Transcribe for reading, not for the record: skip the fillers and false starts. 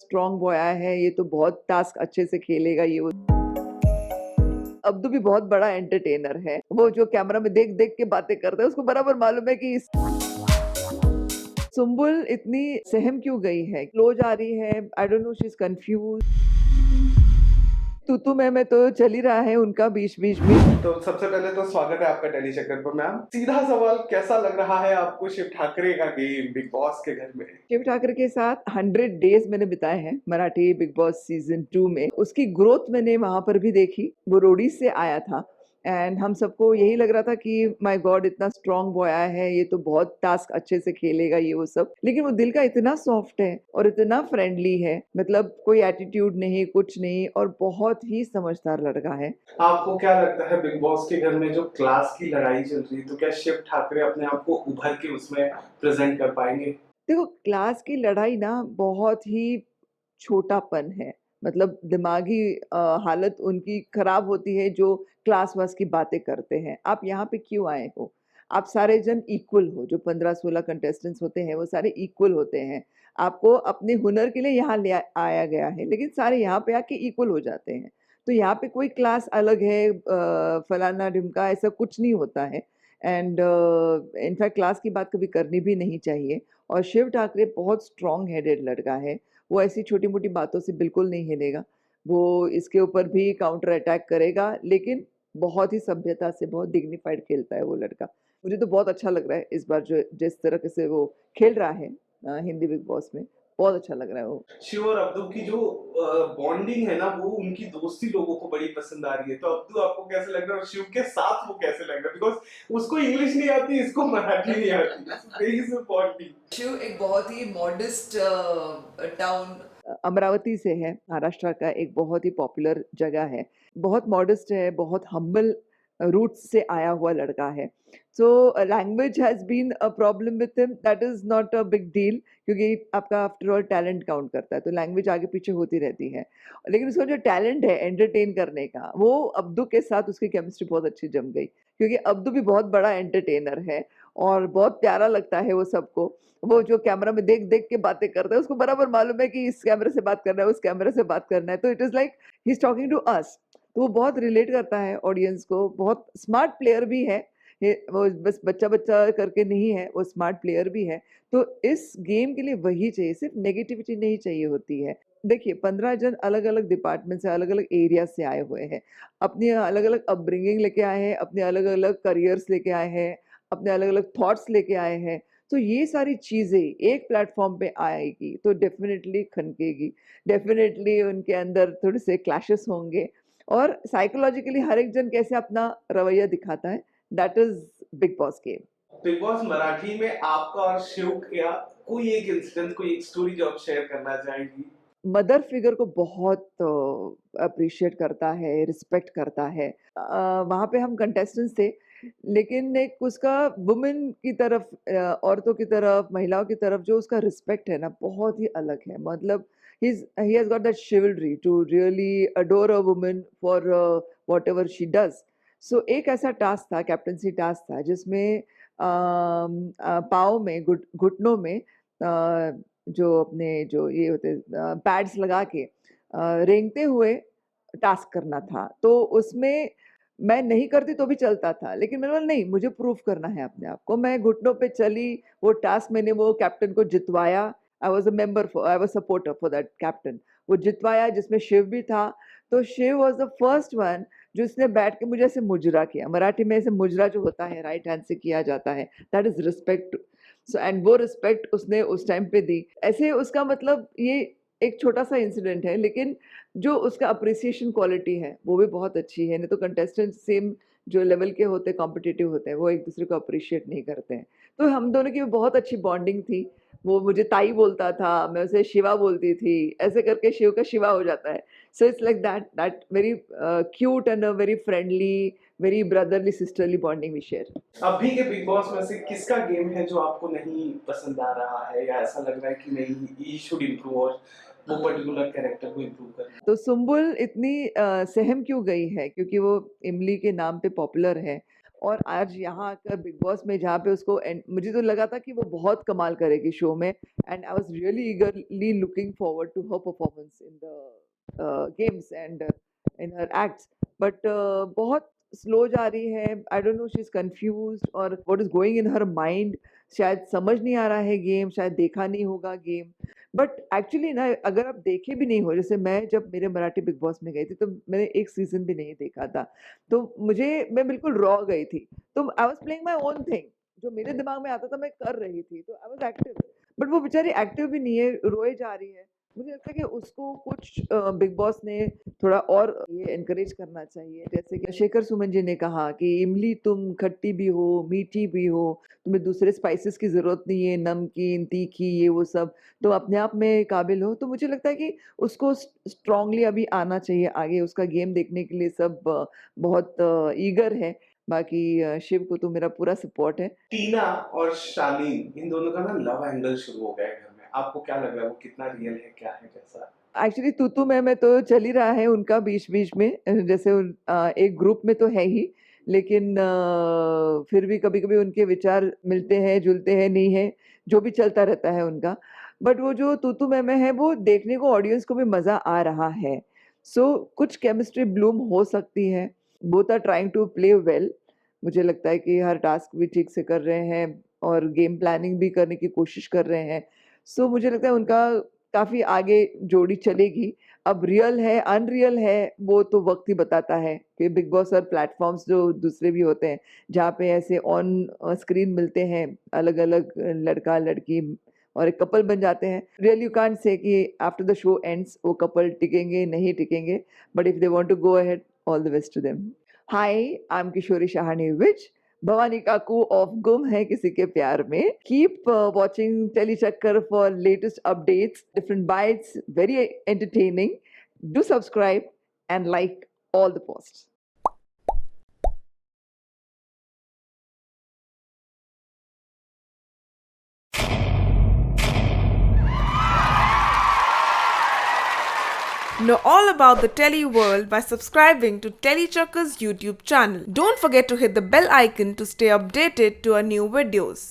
Strong boy आया है, ये तो बहुत टास्क अच्छे से खेलेगा ये वो। अब्दू भी बहुत बड़ा एंटरटेनर है। वो जो कैमरा में देख-देख के बातें करता है, उसको बराबर मालूम है कि सुम्बुल इतनी सहम क्यों गई है? क्लो जा रही है, I don't know she is confused. तू-तू मैं तो चल ही रहा है उनका बीच-बीच में। तो सबसे पहले तो स्वागत है आपका टेली चक्कर पर मैम। सीधा सवाल, कैसा लग रहा है आपको शिव ठाकरे का गेम बिग बॉस के घर में? शिव ठाकरे के साथ 100 डेज़ मैंने बिताए हैं मराठी बिग बॉस सीज़न 2 में। उसकी ग्रोथ मैंने वहाँ पर भी देखी। वो रोडीज़ से आया था एंड हम सबको यही लग रहा था कि माय गॉड इतना स्ट्रॉन्ग बॉय आया है, ये तो बहुत टास्क अच्छे से खेलेगा ये वो सब। लेकिन वो दिल का इतना सॉफ्ट है और इतना फ्रेंडली है, मतलब कोई एटीट्यूड नहीं, कुछ नहीं और बहुत ही समझदार लड़का है। आपको क्या लगता है बिग बॉस के घर में जो क्लास की लड़ाई चल रही है, तो क्या शिव ठाकरे अपने आप को उभर के उसमें प्रेजेंट कर पाएंगे? देखो क्लास की लड़ाई ना बहुत ही छोटापन है, मतलब दिमागी हालत उनकी खराब होती है जो क्लास वास की बातें करते हैं। आप यहाँ पे क्यों आए हो? आप सारे जन इक्वल हो, जो 15-16 कंटेस्टेंट्स होते हैं वो सारे इक्वल होते हैं। आपको अपने हुनर के लिए यहाँ आया गया है, लेकिन सारे यहाँ पे आके इक्वल हो जाते हैं। तो यहाँ पे कोई क्लास अलग है, फलाना ढिमका ऐसा कुछ नहीं होता है एंड इनफैक्ट क्लास की बात कभी करनी भी नहीं चाहिए। और शिव ठाकरे बहुत स्ट्रॉन्ग हेडेड लड़का है। वो ऐसी छोटी-मोटी बातों से बिल्कुल नहीं हिलेगा। वो इसके ऊपर भी काउंटर अटैक करेगा, लेकिन बहुत ही सभ्यता से, बहुत डिग्निफाइड खेलता है वो लड़का। मुझे तो बहुत अच्छा लग रहा है इस बार जो जिस तरीके से वो खेल रहा है हिंदी बिग बॉस में, बहुत अच्छा लग रहा है वो। शिव और अब्दू की जो बॉन्डिंग है ना, वो उनकी दोस्ती लोगों को बड़ी पसंद आ रही है। तो अब्दू आपको कैसे लग रहा है और शिव के साथ वो कैसे लग रहा है? बिकॉज उसको इंग्लिश नहीं आती, इसको मराठी नहीं आती। बॉन्डिंग। शिव एक बहुत ही मॉडेस्ट टाउन अमरावती से है, महाराष्ट्र का एक बहुत ही पॉपुलर जगह है। बहुत मॉडेस्ट है, बहुत हम्बल रूट्स से आया हुआ लड़का है। So language has been a problem with him, that is not a big deal क्योंकि आपका आफ्टर ऑल टैलेंट काउंट करता है, तो लैंग्वेज आगे-पीछे होती रहती है। लेकिन उसका जो टैलेंट है एंटरटेन करने का, वो अब्दू के साथ उसकी केमिस्ट्री बहुत अच्छी जम गई क्योंकि अब्दू भी बहुत बड़ा एंटरटेनर है और बहुत प्यारा लगता है वो सबको। वो जो कैमरा में देख-देख के बातें करता है, उसको बराबर मालूम है कि इस कैमरे से बात करना है, उस कैमरे से बात करना है, तो it is like he is talking to us. तो वो बहुत रिलेट करता है ऑडियंस को, बहुत स्मार्ट प्लेयर भी है। ये वो बस बच्चा-बच्चा करके नहीं है, वो स्मार्ट प्लेयर भी है। तो इस गेम के लिए वही चाहिए, सिर्फ़ नेगेटिविटी नहीं चाहिए होती है। देखिए 15 जन अलग-अलग डिपार्टमेंट से, अलग-अलग एरिया से आए हुए हैं। अपनी अलग-अलग अपब्रिंगिंग लेके आए हैं, अपने अलग-अलग करियर्स लेके आए हैं, अपने अलग-अलग थॉट्स लेके आए हैं। तो ये सारी चीज़ें एक प्लेटफ़ॉर्म पे आएगी तो डेफ़िनेटली खनकेगी, डेफ़िनेटली उनके अंदर थोड़े से क्लैशेस होंगे और साइकोलॉजिकली हर एक जन कैसे अपना रवैया दिखाता है, that is big boss game. Big boss Marathi में आपका और शिव का कोई एक इंसिडेंट, कोई एक स्टोरी जो आप शेयर करना चाहेंगी? मदर फिगर को बहुत अप्रिशिएट करता है, रिस्पेक्ट करता है। वहाँ पे हम कंटेस्टेंट्स थे, लेकिन एक उसका वुमेन की तरफ औरतों की तरफ, महिलाओं की तरफ जो उसका रिस्पेक्ट है ना, बहुत ही अलग है। मतलब he has got that chivalry to really adore a woman for whatever she does. So एक ऐसा टास्क था, कैप्टेंसी टास्क था, जिसमें पाँव में, घुटनों में जो अपने जो ये होते पैड्स लगा के रेंगते हुए टास्क करना था। तो उसमें मैं नहीं करती तो भी चलता था, लेकिन मैंने बोला नहीं मुझे प्रूव करना है अपने आप को। मैं घुटनों पे चली, वो टास्क मैंने वो कैप्टन को जितवाया। I was supporter for that captain. वो जितवाया जिसमें शिव भी था। तो Shiv was the first one जिसने बैठ के मुझे ऐसे मुजरा किया। मराठी में ऐसे मुजरा जो होता है राइट हैंड से किया जाता है, that is respect. So and वो रिस्पेक्ट उसने उस टाइम पे दी। ऐसे उसका मतलब ये एक छोटा-सा इंसिडेंट है, लेकिन जो उसका एप्रिसिएशन क्वालिटी है, वो भी बहुत अच्छी है। नहीं तो कंटेस्टेंट सेम जो लेवल के होते हैं, कॉम्पिटिटिव होते हैं, वो एक-दूसरे को एप्रिशिएट नहीं करते हैं। तो हम दोनों की बहुत अच्छी बॉन्डिंग थी। वो मुझे ताई बोलता था, मैं उसे शिवा बोलती थी। ऐसे करके शिव का शिवा हो जाता है। So it's like that very cute and a very friendly, very brotherly, sisterly bonding we share. अभी के बिग बॉस में से किसका गेम है जो आपको नहीं पसंद आ रहा है, या ऐसा लग रहा है कि नहीं, ही शुड इम्प्रूव और वो पर्टिकुलर कैरेक्टर को इम्प्रूव करना? तो सुम्बुल इतनी सहम क्यों गई है? क्योंकि वो इमली के नाम पे पॉपुलर है। और आज यहाँ आकर बिग बॉस में जहाँ पे उसको मुझे तो लगा था कि वो बहुत कमाल करेगी शो में, and I was really eagerly looking forward to her performance in the games and in her acts, but बहुत स्लो जा रही है। I don't know she is confused और what is going in her mind. शायद समझ नहीं आ रहा है गेम, शायद देखा नहीं होगा गेम। बट एक्चुअली ना, अगर आप देखे भी नहीं हो, जैसे मैं जब मेरे मराठी बिग बॉस में गई थी तो मैंने एक सीजन भी नहीं देखा था, तो मैं बिल्कुल रॉ गई थी। तो I was playing my own thing, जो मेरे दिमाग में आता था मैं कर रही थी, तो आई वाज एक्टिव। बट वो बेचारी एक्टिव भी नहीं है, रोए जा रही है। मुझे लगता है कि उसको कुछ बिग बॉस ने थोड़ा और ये एनकरेज करना चाहिए, जैसे कि शेखर सुमन जी ने कहा कि इमली तुम खट्टी भी हो, मीठी भी हो, तुम्हें दूसरे स्पाइसेस की ज़रूरत नहीं है, नमकीन, तीखी, ये वो सब, तो अपने आप में काबिल हो। तो मुझे लगता है कि उसको स्ट्रांगली अभी आना चाहिए आगे, उसका गेम देखने के लिए सब बहुत ईगर है। बाकी शिव को तो मेरा पूरा सपोर्ट है। टीना और शालीन इन दोनों का ना लव एंगल शुरू हो गया है घर में, आपको क्या लग रहा है वो कितना रियल है, क्या है, कैसा? एक्चुअली तू मैं तो चल ही रहा है उनका बीच-बीच में, जैसे एक ग्रुप में तो है ही, लेकिन फिर भी कभी-कभी उनके विचार मिलते हैं, जुलते हैं, नहीं है, जो भी चलता रहता है उनका। बट वो जो तू मैं है, वो देखने को ऑडियंस को भी मज़ा आ रहा है। सो कुछ केमिस्ट्री ब्लूम हो सकती है। Both are trying to play well. मुझे लगता है कि हर टास्क भी ठीक से कर रहे हैं और गेम प्लानिंग भी करने की कोशिश कर रहे हैं। सो मुझे लगता है उनका काफ़ी आगे जोड़ी चलेगी। अब रियल है, अनरियल है, वो तो वक़्त ही बताता है कि बिग बॉस और प्लेटफ़ॉर्म्स जो दूसरे भी होते हैं, जहाँ पे ऐसे ऑन स्क्रीन मिलते हैं, अलग-अलग लड़का-लड़की और एक कपल बन जाते हैं। रियली यू कांट से कि आफ्टर द शो एंड्स वो कपल टिकेंगे, नहीं टिकेंगे, but if they want to go ahead, all the best to them. Hi, I am Kishori Shahani which Bhavani Kaku of Gum Hai Kisi Ke Pyaar Mein. Keep watching Telly Chakkar for latest updates, different bites, very entertaining. Do subscribe and like all the post. Know all about the Telly world by subscribing to Tellychucker's YouTube channel. Don't forget to hit the bell icon to stay updated to our new videos.